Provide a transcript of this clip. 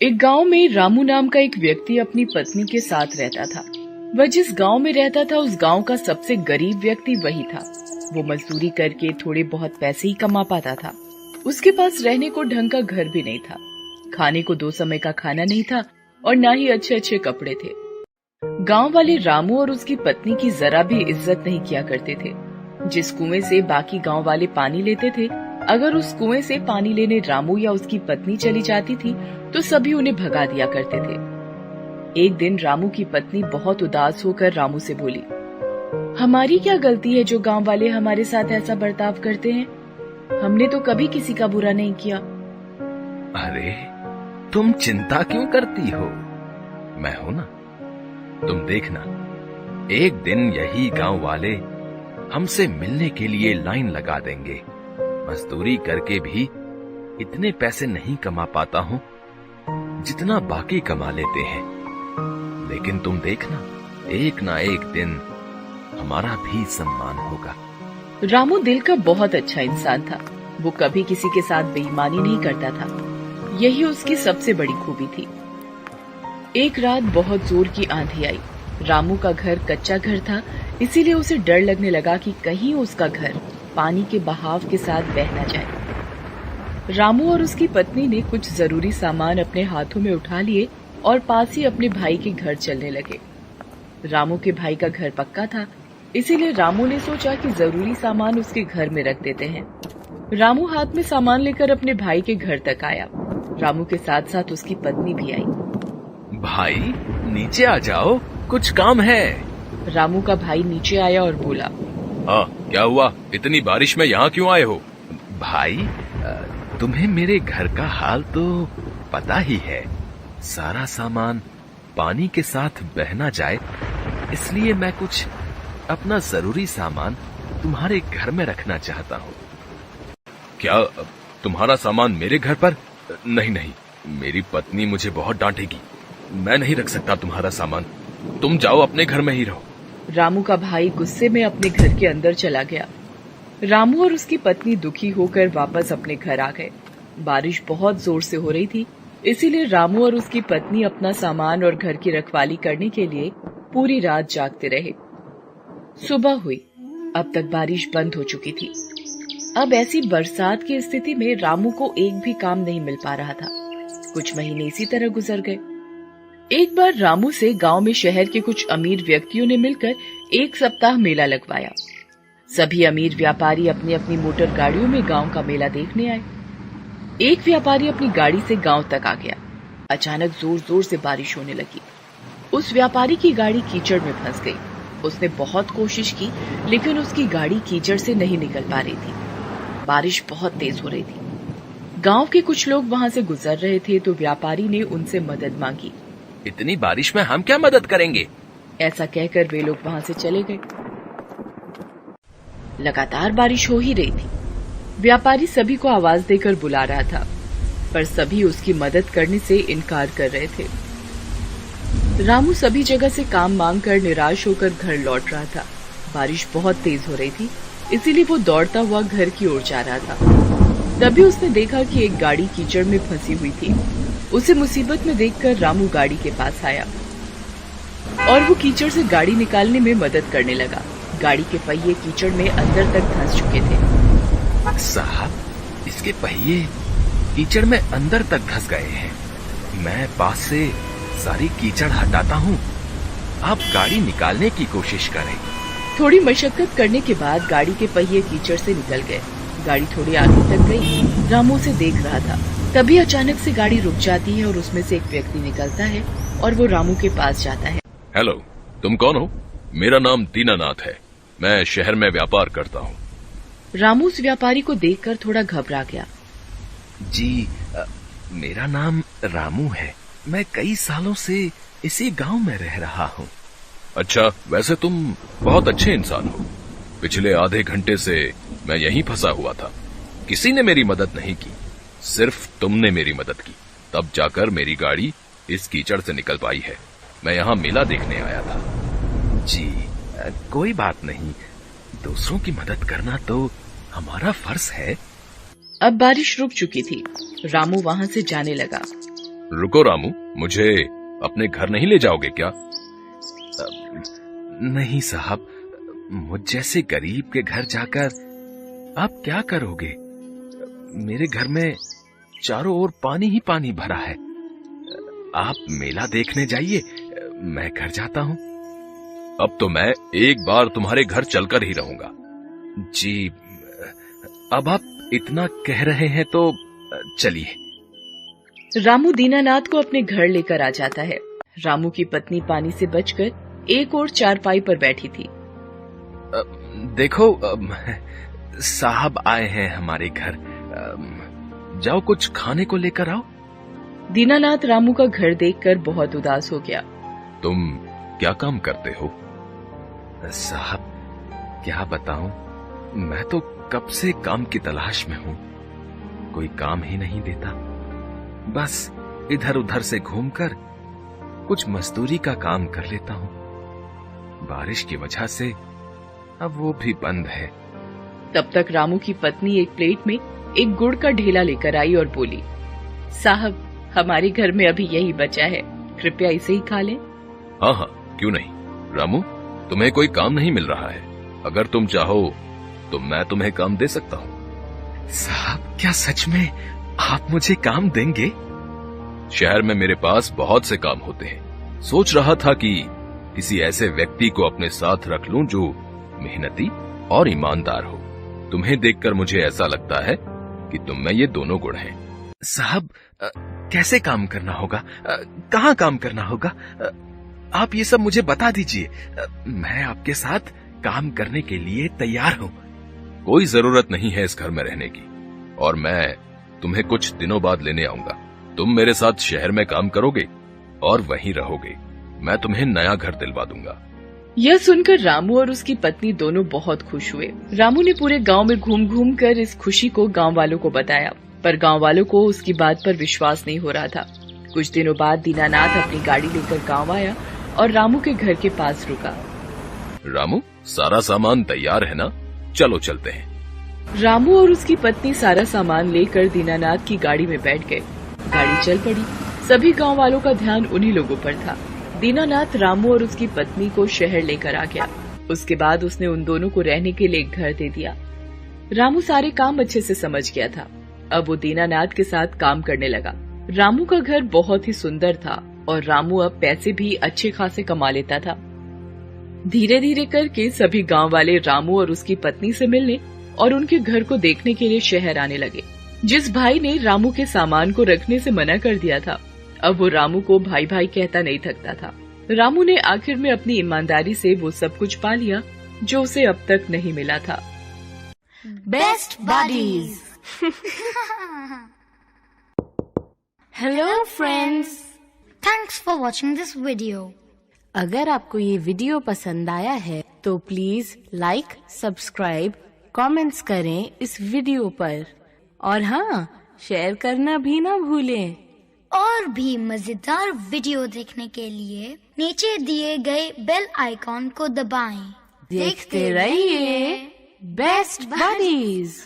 एक गांव में रामू नाम का एक व्यक्ति अपनी पत्नी के साथ रहता था। वह जिस गांव में रहता था उस गांव का सबसे गरीब व्यक्ति वही था। वो मजदूरी करके थोड़े बहुत पैसे ही कमा पाता था। उसके पास रहने को ढंग का घर भी नहीं था, खाने को 2 समय का खाना नहीं था और ना ही अच्छे अच्छे कपड़े थे। गांव वाले रामू और उसकी पत्नी की जरा भी इज्जत नहीं किया करते थे। जिस कुएं से बाकी गांव वाले पानी लेते थे, अगर उस कुएं से पानी लेने रामू या उसकी पत्नी चली जाती थी तो सभी उन्हें भगा दिया करते थे। एक दिन रामू की पत्नी बहुत उदास होकर रामू से बोली, हमारी क्या गलती है जो गांव वाले हमारे साथ ऐसा बर्ताव करते हैं? हमने तो कभी किसी का बुरा नहीं किया। अरे तुम चिंता क्यों करती हो? मैं हूं ना। तुम देखना, एक दिन यही गांव वाले हमसे मिलने के लिए लाइन लगा देंगे। मजदूरी करके भी इतने पैसे नहीं कमा पाता हूं जितना बाकी कमा लेते हैं, लेकिन तुम देखना, एक ना एक दिन हमारा भी सम्मान होगा। रामू दिल का बहुत अच्छा इंसान था। वो कभी किसी के साथ बेईमानी नहीं करता था। यही उसकी सबसे बड़ी खूबी थी। एक रात बहुत जोर की आंधी आई। रामू का घर कच्चा घर था, इसीलिए उसे डर लगने लगा कि कहीं उसका घर पानी के बहाव के साथ बह न जाए। रामू और उसकी पत्नी ने कुछ जरूरी सामान अपने हाथों में उठा लिए और पास ही अपने भाई के घर चलने लगे। रामू के भाई का घर पक्का था, इसीलिए रामू ने सोचा कि जरूरी सामान उसके घर में रख देते हैं। रामू हाथ में सामान लेकर अपने भाई के घर तक आया। रामू के साथ साथ उसकी पत्नी भी आई। भाई नीचे आ जाओ, कुछ काम है। रामू का भाई नीचे आया और बोला, हाँ क्या हुआ? इतनी बारिश में यहाँ क्यों आए हो? भाई तुम्हें मेरे घर का हाल तो पता ही है। सारा सामान पानी के साथ बह ना जाए, इसलिए मैं कुछ अपना जरूरी सामान तुम्हारे घर में रखना चाहता हूँ। क्या तुम्हारा सामान मेरे घर पर? नहीं नहीं, मेरी पत्नी मुझे बहुत डांटेगी। मैं नहीं रख सकता तुम्हारा सामान। तुम जाओ, अपने घर में ही रहो। रामू का भाई गुस्से में अपने घर के अंदर चला गया। रामू और उसकी पत्नी दुखी होकर वापस अपने घर आ गए। बारिश बहुत जोर से हो रही थी, इसीलिए रामू और उसकी पत्नी अपना सामान और घर की रखवाली करने के लिए पूरी रात जागते रहे। सुबह हुई। अब तक बारिश बंद हो चुकी थी। अब ऐसी बरसात की स्थिति में रामू को एक भी काम नहीं मिल पा रहा था। कुछ महीने इसी तरह गुजर गए। एक बार रामू से गांव में शहर के कुछ अमीर व्यक्तियों ने मिलकर 1 सप्ताह मेला लगवाया। सभी अमीर व्यापारी अपनी अपनी मोटर गाड़ियों में गांव का मेला देखने आए। एक व्यापारी अपनी गाड़ी से गांव तक आ गया। अचानक जोर जोर से बारिश होने लगी। उस व्यापारी की गाड़ी कीचड़ में फंस गई। उसने बहुत कोशिश की, लेकिन उसकी गाड़ी कीचड़ से नहीं निकल पा रही थी। बारिश बहुत तेज हो रही थी। गांव के कुछ लोग वहां से गुजर रहे थे तो व्यापारी ने उनसे मदद मांगी। इतनी बारिश में हम क्या मदद करेंगे? ऐसा कहकर वे लोग वहां से चले गए। लगातार बारिश हो ही रही थी। व्यापारी सभी को आवाज देकर बुला रहा था, पर सभी उसकी मदद करने से इनकार कर रहे थे। रामू सभी जगह से काम मांग कर निराश होकर घर लौट रहा था। बारिश बहुत तेज हो रही थी, इसीलिए वो दौड़ता हुआ घर की ओर जा रहा था। तभी उसने देखा कि एक गाड़ी कीचड़ में फंसी हुई थी। उसे मुसीबत में देखकर रामू गाड़ी के पास आया और वो कीचड़ से गाड़ी निकालने में मदद करने लगा। गाड़ी के पहिए कीचड़ में अंदर तक धंस चुके थे। साहब, इसके पहिए कीचड़ में अंदर तक धंस गए हैं। मैं पास से सारी कीचड़ हटाता हूँ, आप गाड़ी निकालने की कोशिश करें। थोड़ी मशक्कत करने के बाद गाड़ी के पहिए कीचड़ से निकल गए। गाड़ी थोड़ी आगे तक गई। रामू उसे देख रहा था। तभी अचानक से गाड़ी रुक जाती है और उसमें से एक व्यक्ति निकलता है और वो रामू के पास जाता है। हेलो, तुम कौन हो? मेरा नाम दीनानाथ है। मैं शहर में व्यापार करता हूँ। रामू उस व्यापारी को देखकर थोड़ा घबरा गया। जी, मेरा नाम रामू है। मैं कई सालों से इसी गांव में रह रहा हूँ। अच्छा, वैसे तुम बहुत अच्छे इंसान हो। पिछले आधे घंटे से मैं यहीं फंसा हुआ था। किसी ने मेरी मदद नहीं की, सिर्फ तुमने मेरी मदद की। तब जाकर मेरी गाड़ी इस कीचड़ से निकल पाई है। मैं यहाँ मेला देखने आया था। जी, कोई बात नहीं। दूसरों की मदद करना तो हमारा फर्ज है। अब बारिश रुक चुकी थी। रामू वहां से जाने लगा। रुको रामू, मुझे अपने घर नहीं ले जाओगे क्या? नहीं साहब, मुझ जैसे गरीब के घर जाकर आप क्या करोगे? मेरे घर में चारों ओर पानी ही पानी भरा है। आप मेला देखने जाइए, मैं घर जाता हूं। अब तो मैं एक बार तुम्हारे घर चलकर ही रहूंगा। जी, अब आप इतना कह रहे हैं तो चलिए। रामू दीनानाथ को अपने घर लेकर आ जाता है। रामू की पत्नी पानी से बचकर एक और चारपाई पर बैठी थी। देखो, साहब आए हैं हमारे घर, जाओ कुछ खाने को लेकर आओ। दीनानाथ रामू का घर देखकर बहुत उदास हो गया। तुम क्या काम करते हो? साहब, क्या बताऊं, मैं तो कब से काम की तलाश में हूं, कोई काम ही नहीं देता। बस इधर उधर से घूमकर कुछ मजदूरी का काम कर लेता हूं। बारिश की वजह से अब वो भी बंद है। तब तक रामू की पत्नी एक प्लेट में एक गुड़ का ढेला लेकर आई और बोली, साहब, हमारे घर में अभी यही बचा है, कृपया इसे ही खा लें। हाँ हाँ, क्यों नहीं। रामू, तुम्हें कोई काम नहीं मिल रहा है, अगर तुम चाहो तो मैं तुम्हें काम दे सकता हूँ। साहब, क्या सच में आप मुझे काम देंगे? शहर में मेरे पास बहुत से काम होते हैं। सोच रहा था कि किसी ऐसे व्यक्ति को अपने साथ रख लूं जो मेहनती और ईमानदार हो। तुम्हें देखकर मुझे ऐसा लगता है कि तुम में ये दोनों गुण हैं। साहब, कैसे काम करना होगा? कहाँ काम करना होगा? आप ये सब मुझे बता दीजिए, मैं आपके साथ काम करने के लिए तैयार हूँ। कोई जरूरत नहीं है इस घर में रहने की, और मैं तुम्हें कुछ दिनों बाद लेने आऊंगा। तुम मेरे साथ शहर में काम करोगे और वहीं रहोगे। मैं तुम्हें नया घर दिलवा दूंगा। यह सुनकर रामू और उसकी पत्नी दोनों बहुत खुश हुए। रामू ने पूरे गांव में घूम घूम कर इस खुशी को गांव वालों को बताया, पर गांव वालों को उसकी बात पर विश्वास नहीं हो रहा था। कुछ दिनों बाद दीनानाथ अपनी गाड़ी लेकर गांव आया और रामू के घर के पास रुका। रामू, सारा सामान तैयार है ना? चलो चलते हैं। रामू और उसकी पत्नी सारा सामान लेकर दीनानाथ की गाड़ी में बैठ गए। गाड़ी चल पड़ी। सभी गांव वालों का ध्यान उन्हीं लोगों पर था। दीनानाथ रामू और उसकी पत्नी को शहर लेकर आ गया। उसके बाद उसने उन दोनों को रहने के लिए एक घर दे दिया। रामू सारे काम अच्छे से समझ गया था। अब वो दीनानाथ के साथ काम करने लगा। रामू का घर बहुत ही सुंदर था और रामू अब पैसे भी अच्छे खासे कमा लेता था। धीरे धीरे करके सभी गांव वाले रामू और उसकी पत्नी से मिलने और उनके घर को देखने के लिए शहर आने लगे। जिस भाई ने रामू के सामान को रखने से मना कर दिया था, अब वो रामू को भाई भाई कहता नहीं थकता था। रामू ने आखिर में अपनी ईमानदारी से वो सब कुछ पा लिया जो उसे अब तक नहीं मिला था। Best buddies. Hello friends, thanks for watching this video. अगर आपको ये वीडियो पसंद आया है तो प्लीज लाइक, सब्सक्राइब, कमेंट्स करें इस वीडियो पर, और हाँ, शेयर करना भी ना भूलें। और भी मजेदार वीडियो देखने के लिए नीचे दिए गए बेल आइकॉन को दबाएं। देखते रहिए बेस्ट बडीज।